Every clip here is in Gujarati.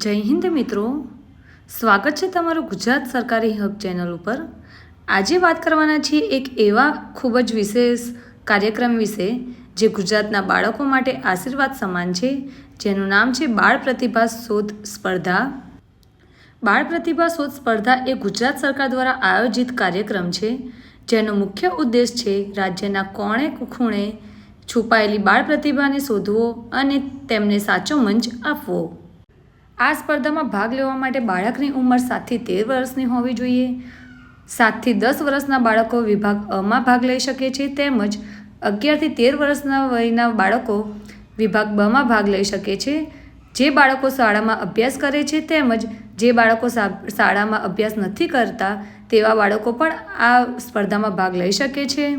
જય હિન્દ મિત્રો, સ્વાગત છે તમારું ગુજરાત સરકારી હક ચેનલ ઉપર। આજે વાત કરવાના છીએ એક એવા ખૂબ જ વિશેષ કાર્યક્રમ વિશે જે ગુજરાતના બાળકો માટે આશીર્વાદ સમાન છે, જેનું નામ છે બાળ પ્રતિભા શોધ સ્પર્ધા। બાળ પ્રતિભા શોધ સ્પર્ધા એ ગુજરાત સરકાર દ્વારા આયોજિત કાર્યક્રમ છે, જેનો મુખ્ય ઉદ્દેશ છે રાજ્યના કોણે ખૂણે છુપાયેલી બાળ પ્રતિભાને શોધવો અને તેમને સાચો મંચ આપવો। આ સ્પર્ધામાં ભાગ લેવા માટે બાળકની ઉંમર 7 થી 13 વર્ષની હોવી જોઈએ। 7 થી 10 વર્ષના બાળકો વિભાગ અમાં ભાગ લઈ શકે છે, તેમજ 11 થી 13 વર્ષના વયના બાળકો વિભાગ બમાં ભાગ લઈ શકે છે। જે બાળકો શાળામાં અભ્યાસ કરે છે તેમજ જે બાળકો શાળામાં અભ્યાસ નથી કરતા તેવા બાળકો પણ આ સ્પર્ધામાં ભાગ લઈ શકે છે।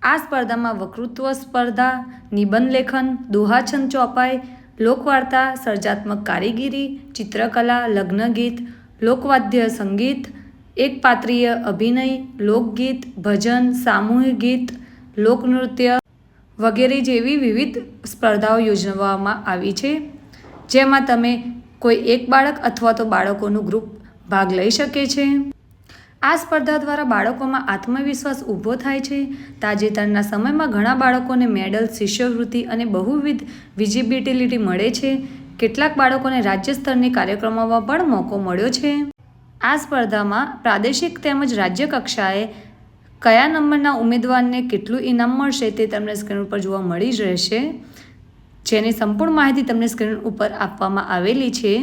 આ સ્પર્ધામાં વક્તૃત્વ સ્પર્ધા, નિબંધ લેખન, દોહાછંદ ચોપાઈ, લોકવાર્તા, સર્જનાત્મક કારીગરી, ચિત્રકલા, લગ્ન ગીત, લોકવાદ્ય સંગીત, એકપાત્રીય અભિનય, લોકગીત, ભજન, સામૂહિક ગીત, લોકનૃત્ય વગેરે જેવી વિવિધ સ્પર્ધાઓ યોજવામાં આવી છે, જેમાં તમે કોઈ એક બાળક અથવા તો બાળકોનું ગ્રુપ ભાગ લઈ શકે છે। આ સ્પર્ધા દ્વારા બાળકોમાં આત્મવિશ્વાસ ઊભો થાય છે। તાજેતરના સમયમાં ઘણા બાળકોને મેડલ, શિષ્યવૃત્તિ અને બહુવિધ વિઝિબિલિટી મળે છે। કેટલાક બાળકોને રાજ્ય સ્તરની કાર્યક્રમોમાં પણ મોકો મળ્યો છે। આ સ્પર્ધામાં પ્રાદેશિક તેમજ રાજ્ય કક્ષાએ કયા નંબરના ઉમેદવારને કેટલું ઇનામ મળશે તે તમને સ્ક્રીન ઉપર જોવા મળી જ રહેશે, જેની સંપૂર્ણ માહિતી તમને સ્ક્રીન ઉપર આપવામાં આવેલી છે।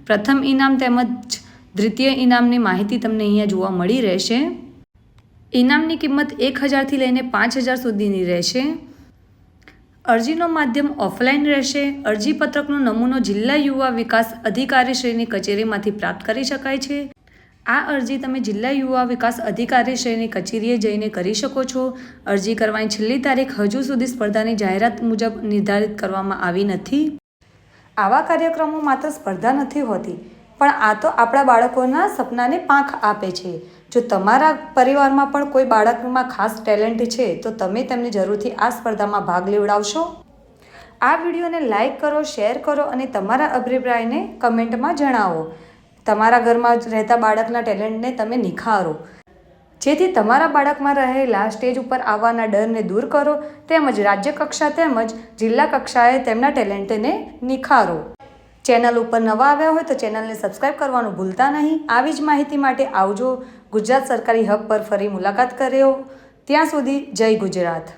પ્રથમ ઇનામ તેમજ દ્વિતીય ઇનામની માહિતી તમને અહીંયા જોવા મળી રહેશે। ઇનામની કિંમત 1000 થી લઈને 5000 સુધીની રહેશે। અરજીનો માધ્યમ ઓફલાઈન રહેશે। અરજીપત્રકનો નમૂનો જિલ્લા યુવા વિકાસ અધિકારીશ્રીની કચેરીમાંથી પ્રાપ્ત કરી શકાય છે। આ અરજી તમે જિલ્લા યુવા વિકાસ અધિકારીશ્રીની કચેરીએ જઈને કરી શકો છો। અરજી કરવાની છેલ્લી તારીખ હજુ સુધી સ્પર્ધાની જાહેરાત મુજબ નિર્ધારિત કરવામાં આવી નથી। આવા કાર્યક્રમો માત્ર સ્પર્ધા નથી હોતી, પણ આ તો આપણા બાળકોના સપનાને પાંખ આપે છે। જો તમારા પરિવારમાં પણ કોઈ બાળકમાં ખાસ ટેલેન્ટ છે તો તમે તેમને જરૂરથી આ સ્પર્ધામાં ભાગ લેવડાવશો। આ વિડીયોને લાઇક કરો, શેર કરો અને તમારા અભિપ્રાયને કમેન્ટમાં જણાવો। તમારા ઘરમાં રહેતા બાળકના ટેલેન્ટને તમે નિખારો, જેથી તમારા બાળકમાં રહેલા સ્ટેજ ઉપર આવવાના ડરને દૂર કરો, તેમજ રાજ્ય કક્ષા તેમજ જિલ્લા કક્ષાએ તેમના ટેલેન્ટને નિખારો। ચેનલ ઉપર નવા આવ્યા હોય તો ચેનલને સબસ્ક્રાઈબ કરવાનું ભૂલતા નહીં। આવી જ માહિતી માટે આવજો ગુજરાત સરકારી હક પર ફરી મુલાકાત કર્યો। ત્યાં સુધી જય ગુજરાત।